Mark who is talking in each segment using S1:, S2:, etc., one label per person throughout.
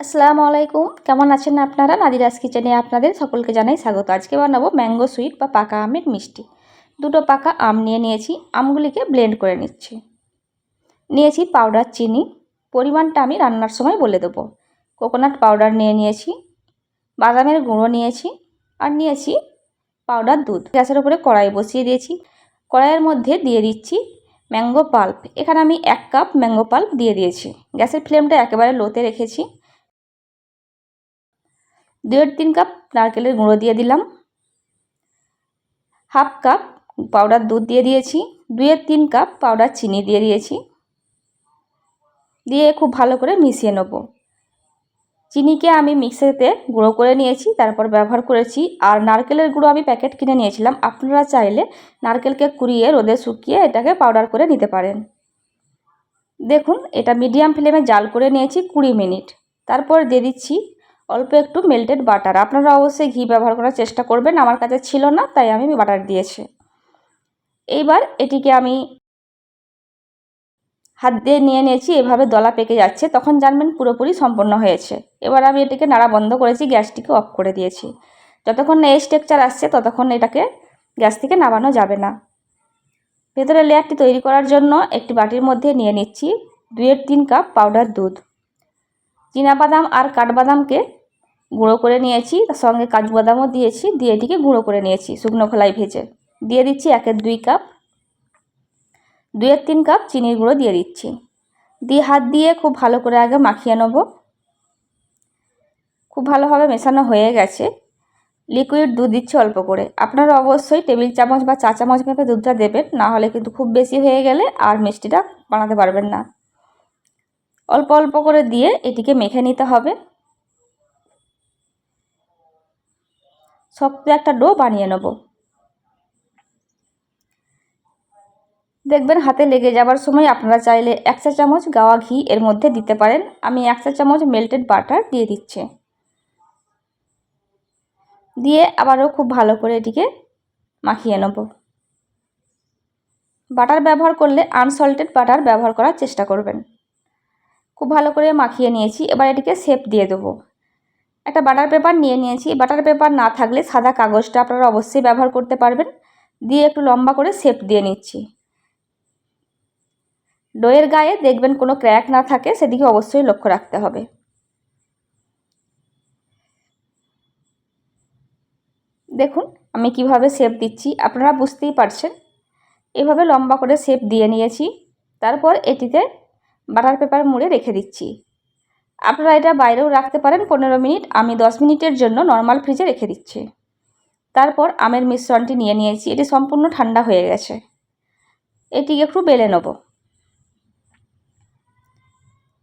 S1: আসসালামু আলাইকুম, কেমন আছেন আপনারা? নাদিরাস কিচেনে আপনাদের সকলকে জানাই স্বাগত। আজকে বানাবো ম্যাঙ্গো সুইট বা পাকা আমের মিষ্টি। দুটো পাকা আম নিয়ে নিয়েছি, আমগুলিকে ব্লেন্ড করে নিচ্ছি। নিয়েছি পাউডার চিনি, পরিমাণটা আমি রান্নার সময় বলে দেবো। কোকোনাট পাউডার নিয়ে নিয়েছি, বাদামের গুঁড়ো নিয়েছি, আর নিয়েছি পাউডার দুধ। গ্যাসের উপরে কড়াই বসিয়ে দিয়েছি, কড়াইয়ের মধ্যে দিয়ে দিচ্ছি ম্যাঙ্গো পাল্প। এখানে আমি 1 কাপ ম্যাঙ্গো পাল্প দিয়ে দিয়েছি। গ্যাসের ফ্লেমটা একেবারে লোতে রেখেছি। 2-3 কাপ নারকেলের গুঁড়ো দিয়ে দিলাম, 1/2 কাপ পাউডার দুধ দিয়ে দিয়েছি, 2-3 কাপ পাউডার চিনি দিয়ে দিয়েছি। দিয়ে খুব ভালো করে মিশিয়ে নেব। চিনিকে আমি মিক্সিতে গুঁড়ো করে নিয়েছি, তারপর ব্যবহার করেছি। আর নারকেলের গুঁড়ো আমি প্যাকেট কিনে নিয়েছিলাম, আপনারা চাইলে নারকেলকে কুড়িয়ে রোদে শুকিয়ে এটাকে পাউডার করে নিতে পারেন। দেখুন, এটা মিডিয়াম ফ্লেমে জাল করে নিয়েছি 20 মিনিট। তারপর দিয়ে দিচ্ছি অল্প একটু মেল্টেড বাটার। আপনারা অবশ্যই ঘি ব্যবহার করার চেষ্টা করবেন, আমার কাছে ছিল না তাই আমি বাটার দিয়েছি। এইবার এটিকে আমি হাত দিয়ে নিয়ে নিয়েছি, এভাবে দলা পেকে যাচ্ছে, তখন জানবেন পুরোপুরি সম্পন্ন হয়েছে। এবার আমি এটিকে নাড়া বন্ধ করেছি, গ্যাসটিকে অফ করে দিয়েছি। যতক্ষণ না এই টেক্সচার আসছে ততক্ষণ এটাকে গ্যাস থেকে নামানো যাবে না। ভেতরে লেয়ারটি তৈরি করার জন্য একটি বাটির মধ্যে নিয়ে নিচ্ছি 2-3 কাপ পাউডার দুধ। চীনাবাদাম আর কাঠবাদামকে গুঁড়ো করে নিয়েছি, তার সঙ্গে কাজু বাদামও দিয়েছি, দিয়ে এটিকে গুঁড়ো করে নিয়েছি শুকনো খোলায় ভেজে। দিয়ে দিচ্ছি 1-2 কাপ, 2-3 কাপ চিনির গুঁড়ো দিয়ে দিচ্ছি। দিয়ে হাত দিয়ে খুব ভালো করে আগে মাখিয়ে নেব। খুব ভালোভাবে মেশানো হয়ে গেছে। লিকুইড দুধ দিচ্ছি অল্প করে। আপনারা অবশ্যই টেবিল চামচ বা চা চামচ মেপে দুধটা দেবেন, না হলে কিন্তু খুব বেশি হয়ে গেলে আর মিষ্টিটা বানাতে পারবেন না। অল্প অল্প করে দিয়ে এটিকে মেখে নিতে হবে। শক্ত একটা ডো বানিয়ে নেব। দেখবেন হাতে লেগে যাবার সময় আপনারা চাইলে 1 চা চামচ গাওয়া ঘি এর মধ্যে দিতে পারেন। আমি 1 চা চামচ মেল্টেড বাটার দিয়ে দিচ্ছি। দিয়ে আবারও খুব ভালো করে এটিকে মাখিয়ে নেব। বাটার ব্যবহার করলে আনসল্টেড বাটার ব্যবহার করার চেষ্টা করবেন। খুব ভালো করে মাখিয়ে নিয়েছি, এবার এটিকে শেপ দিয়ে দেবো। একটা বাটার পেপার নিয়ে নিয়েছি, বাটার পেপার না থাকলে সাদা কাগজটা আপনারা অবশ্যই ব্যবহার করতে পারবেন। দিয়ে একটু লম্বা করে শেপ দিয়ে নিচ্ছি। ডোয়ের গায়ে দেখবেন কোনো ক্র্যাক না থাকে, সেদিকে অবশ্যই লক্ষ্য রাখতে হবে। দেখুন আমি কিভাবে শেপ দিচ্ছি, আপনারা বুঝতেই পারছেন। এভাবে লম্বা করে শেপ দিয়ে নিয়েছি। তারপর এটিতে বাটার পেপার মুড়ে রেখে দিচ্ছি। আপনারা এটা বাইরেও রাখতে পারেন 15 মিনিট, আমি 10 মিনিটের জন্য নর্মাল ফ্রিজে রেখে দিচ্ছি। তারপর আমের মিশ্রণটি নিয়ে নিয়েছি, এটি সম্পূর্ণ ঠান্ডা হয়ে গেছে। এটিকে একটু বেলে নেব।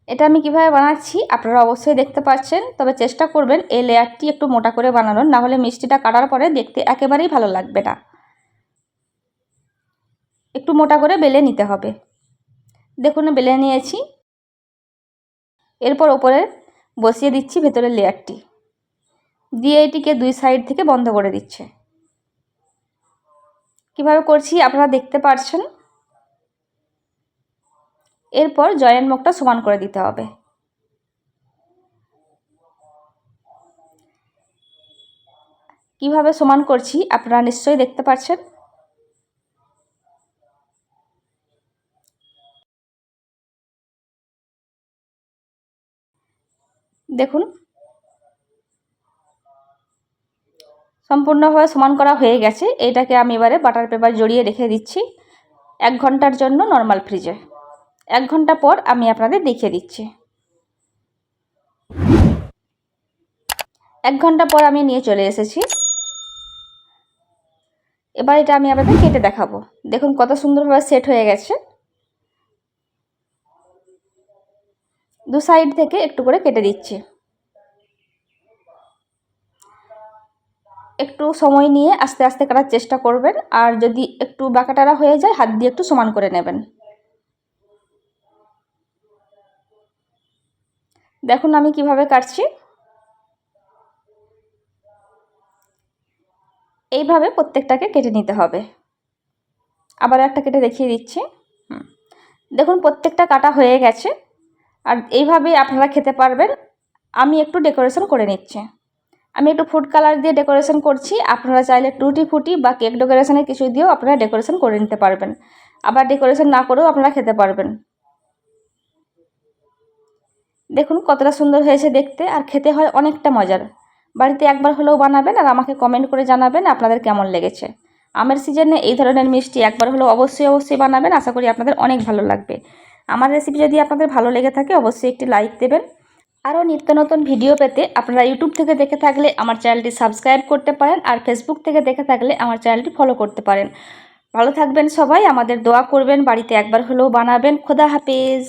S1: এটা আমি কিভাবে বানাচ্ছি আপনারা অবশ্যই দেখতে পাচ্ছেন, তবে চেষ্টা করবেন এই লেয়ারটি একটু মোটা করে বানানোর, না হলে মিষ্টিটা কাটার পরে দেখতে একেবারেই ভালো লাগবে না। একটু মোটা করে বেলে নিতে হবে। দেখুন বেলে নিয়েছি। এরপর ওপরে বসিয়ে দিচ্ছি ভেতরের লেয়ারটি, দিয়ে এটিকে 2 সাইড থেকে বন্ধ করে দিচ্ছে। কিভাবে করছি আপনারা দেখতে পাচ্ছেন। এরপর জয়েন্ট মুখটা সমান করে দিতে হবে। কিভাবে সমান করছি আপনারা নিশ্চয়ই দেখতে পাচ্ছেন। দেখুন সম্পূর্ণভাবে সমান করা হয়ে গেছে। এটাকে আমি এবারে বাটার পেপার জড়িয়ে রেখে দিচ্ছি 1 ঘন্টার জন্য নর্মাল ফ্রিজে। 1 ঘন্টা পর আমি আপনাদের দেখিয়ে দিচ্ছি। 1 ঘন্টা পর আমি নিয়ে চলে এসেছি। এবার এটা আমি আপনাদের কেটে দেখাবো। দেখুন কত সুন্দরভাবে সেট হয়ে গেছে। 2 সাইড থেকে একটু করে কেটে দিচ্ছি। একটু সময় নিয়ে আস্তে আস্তে কাটার চেষ্টা করবেন, আর যদি একটু বাঁকাটারা হয়ে যায় হাত দিয়ে একটু সমান করে নেবেন। দেখুন আমি কিভাবে কাটছি। এইভাবে প্রত্যেকটাকে কেটে নিতে হবে। আবার একটা কেটে দেখিয়ে দিচ্ছি। দেখুন প্রত্যেকটা কাটা হয়ে গেছে। আর এইভাবে আপনারা খেতে পারবেন। আমি একটু ডেকোরেশন করে নিচ্ছি। আমি একটু ফুড কালার দিয়ে ডেকোরেশন করছি। আপনারা চাইলে টুটি ফুটি বা কেক ডেকোরেশনের কিছু দিয়েও আপনারা ডেকোরেশন করে নিতে পারবেন। আবার ডেকোরেশন না করেও আপনারা খেতে পারবেন। দেখুন কতটা সুন্দর হয়েছে দেখতে, আর খেতে হয় অনেকটা মজার। বাড়িতে একবার হলেও বানাবেন আর আমাকে কমেন্ট করে জানাবেন আপনাদের কেমন লেগেছে। আমের সিজনে এই ধরনের মিষ্টি একবার হলেও অবশ্যই বানাবেন, আশা করি আপনাদের অনেক ভালো লাগবে। আমার রেসিপি যদি আপনাদের ভালো লেগে থাকে অবশ্যই একটি লাইক দেবেন। আরও নিত্য নতুন ভিডিও পেতে আপনারা ইউটিউব থেকে দেখে থাকলে আমার চ্যানেলটি সাবস্ক্রাইব করতে পারেন, আর ফেসবুক থেকে দেখে থাকলে আমার চ্যানেলটি ফলো করতে পারেন। ভালো থাকবেন সবাই, আমাদের দোয়া করবেন, বাড়িতে একবার হলেও বানাবেন। খোদা হাফেজ।